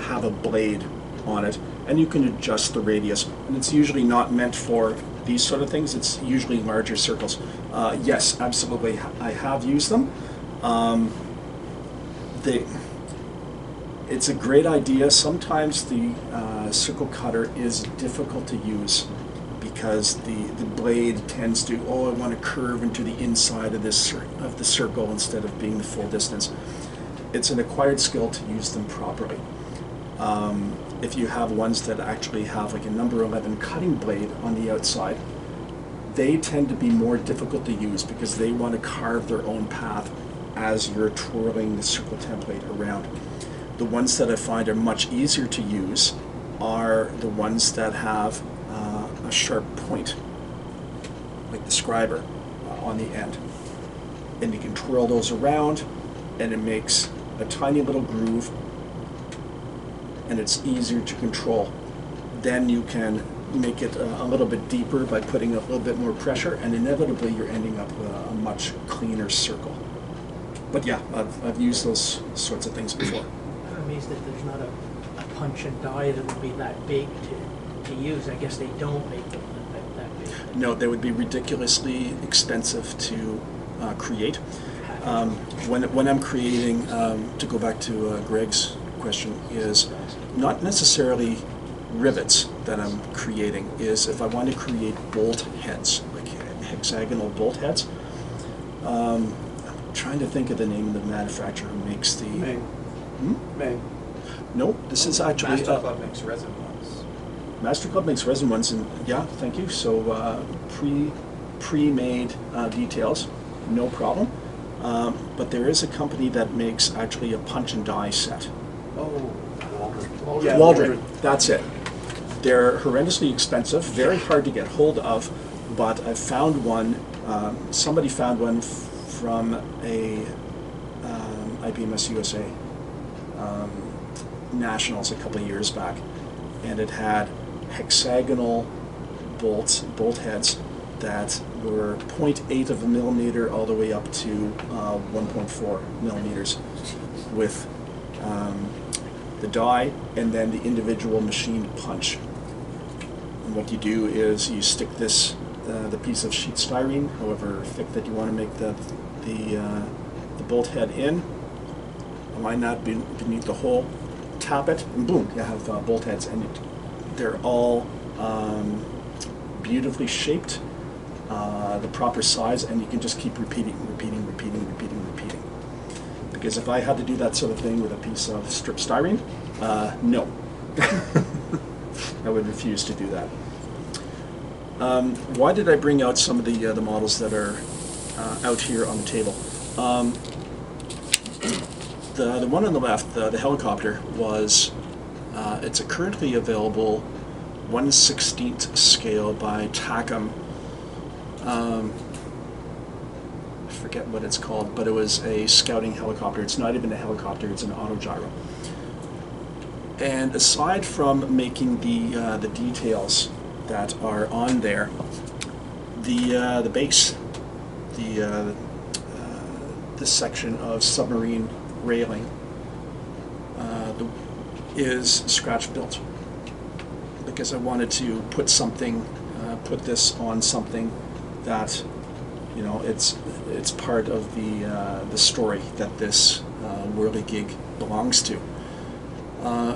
have a blade on it, and you can adjust the radius. And it's usually not meant for these sort of things. It's usually larger circles. Yes, absolutely, I have used them. It's a great idea. Sometimes the circle cutter is difficult to use because the blade tends to, I want to curve into the inside of the circle instead of being the full distance. It's an acquired skill to use them properly. If you have ones that actually have like a number 11 cutting blade on the outside, they tend to be more difficult to use because they want to carve their own path as you're twirling the circle template around. The ones that I find are much easier to use are the ones that have a sharp point, like the scriber on the end. And you can twirl those around, and it makes a tiny little groove, and it's easier to control. Then you can make it a little bit deeper by putting a little bit more pressure, and inevitably you're ending up with a much cleaner circle. But yeah, I've used those sorts of things before. I'm amazed that there's not a punch and die that would be that big to to use. I guess they don't make them that big. No, they would be ridiculously expensive to create. When I'm creating, to go back to Greg's question, is not necessarily rivets that I'm creating, is if I want to create bolt heads, like hexagonal bolt heads. I'm trying to think of the name of the manufacturer who makes the... May. May. No, this is actually... Master Club makes resin ones. Master Club makes resin ones, and yeah, thank you. So pre-made details, no problem. But there is a company that makes actually a punch and die set. Oh. Yeah, Waldron, that's it. They're horrendously expensive, very hard to get hold of, but I found one, somebody found one from a IPMS USA Nationals a couple of years back, and it had hexagonal bolt heads that were 0.8 of a millimeter all the way up to 1.4 millimeters with the die and then the individual machined punch. And what you do is you stick this, the piece of sheet styrene, however thick that you want to make the bolt head in, align that beneath the hole, tap it, and boom, you have bolt heads, and they're all beautifully shaped, the proper size, and you can just keep repeating. Because if I had to do that sort of thing with a piece of strip styrene, no. I would refuse to do that. Why did I bring out some of the models that are out here on the table? The one on the left, the helicopter, was it's a currently available 1/16 scale by Tacom. I forget what it's called, but it was a scouting helicopter. It's not even a helicopter, it's an autogyro. And aside from making the details that are on there, the base, this section of submarine railing is scratch built, because I wanted to put something, put this on something that, you know, it's part of the story that this whirligig belongs to.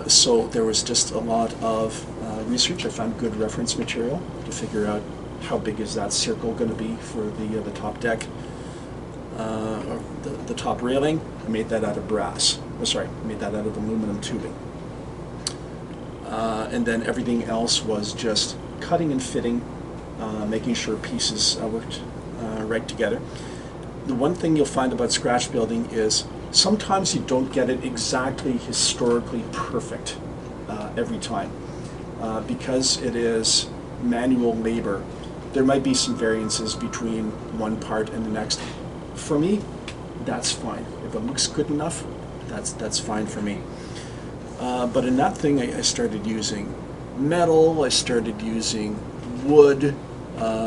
So there was just a lot of research. I found good reference material to figure out how big is that circle going to be for the top deck, or the top railing. I made that out of brass. Oh, sorry, I made that out of aluminum tubing. And then everything else was just cutting and fitting, making sure pieces worked right together. The one thing you'll find about scratch building is sometimes you don't get it exactly historically perfect every time. Because it is manual labor, there might be some variances between one part and the next. For me, that's fine. If it looks good enough, that's fine for me. But in that thing, I started using metal, I started using wood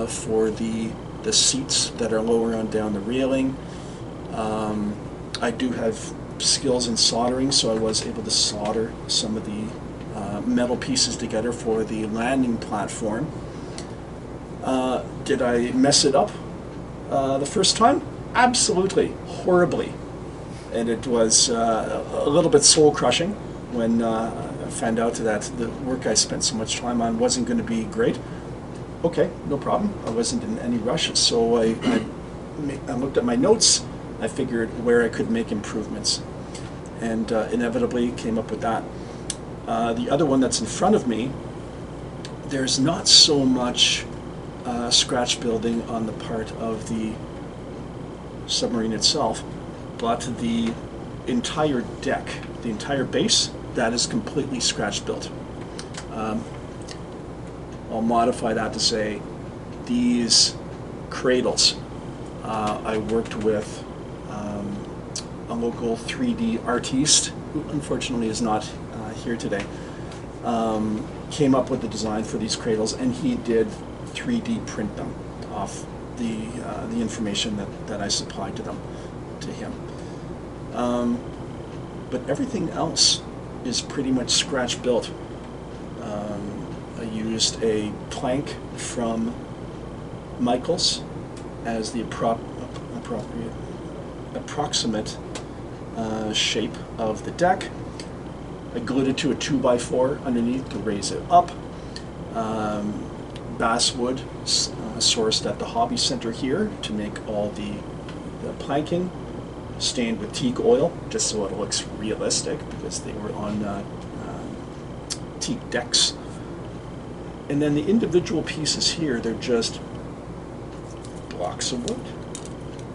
for the seats that are lower on down the railing. I do have skills in soldering, so I was able to solder some of the metal pieces together for the landing platform. Did I mess it up the first time? Absolutely, horribly. And it was a little bit soul-crushing when I found out that the work I spent so much time on wasn't going to be great. Okay, no problem. I wasn't in any rush, so I looked at my notes. I figured where I could make improvements, and inevitably came up with that. The other one that's in front of me, there's not so much scratch building on the part of the submarine itself, but the entire deck, the entire base, that is completely scratch built. I'll modify that to say these cradles, I worked with a local 3D artiste, who unfortunately is not here today, came up with the design for these cradles, and he did 3D print them off the information that I supplied to him. But everything else is pretty much scratch built. I used a plank from Michael's as the approximate shape of the deck. I glued it to a 2x4 underneath to raise it up. Basswood sourced at the hobby center here to make all the planking, stained with teak oil just so it looks realistic because they were on teak decks. And then the individual pieces here, they're just blocks of wood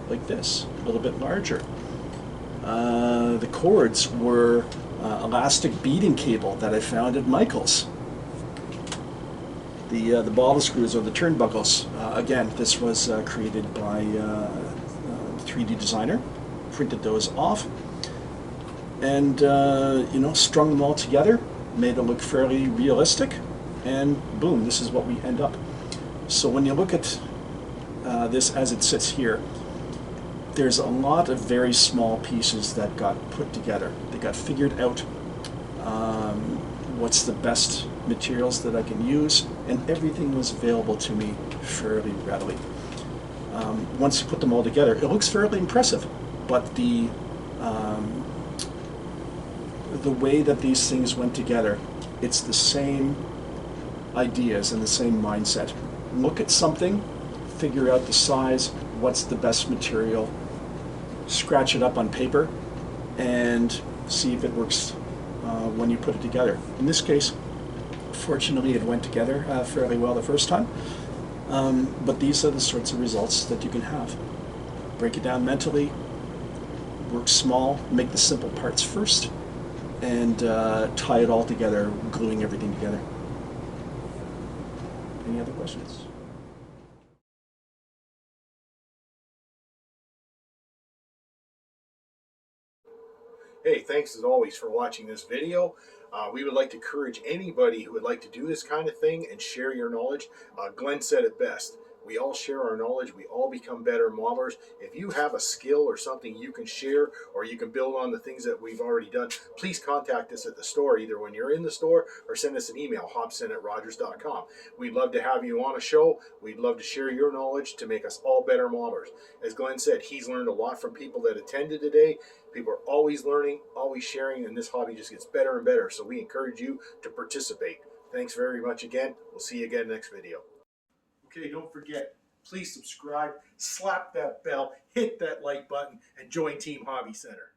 like this, a little bit larger. The cords were elastic beading cable that I found at Michael's. The bottle screws or the turnbuckles, again, this was created by the 3D designer. Printed those off and strung them all together, made it look fairly realistic, and boom, this is what we end up. So when you look at this as it sits here, there's a lot of very small pieces that got put together. They got figured out what's the best materials that I can use, and everything was available to me fairly readily. Once you put them all together, it looks fairly impressive, but the way that these things went together, it's the same ideas and the same mindset. Look at something, figure out the size, what's the best material, scratch it up on paper, and see if it works when you put it together. In this case, fortunately it went together fairly well the first time, but these are the sorts of results that you can have. Break it down mentally, work small, make the simple parts first, and tie it all together, gluing everything together. Any other questions? Hey, thanks as always for watching this video. We would like to encourage anybody who would like to do this kind of thing and share your knowledge. Glenn said it best. We all share our knowledge. We all become better modelers. If you have a skill or something you can share, or you can build on the things that we've already done, please contact us at the store, either when you're in the store or send us an email, hobson@rogers.com. We'd love to have you on a show. We'd love to share your knowledge to make us all better modelers. As Glenn said, he's learned a lot from people that attended today. People are always learning, always sharing, and this hobby just gets better and better. So we encourage you to participate. Thanks very much again. We'll see you again next video. Okay, don't forget, please subscribe, slap that bell, hit that like button, and join Team Hobby Center.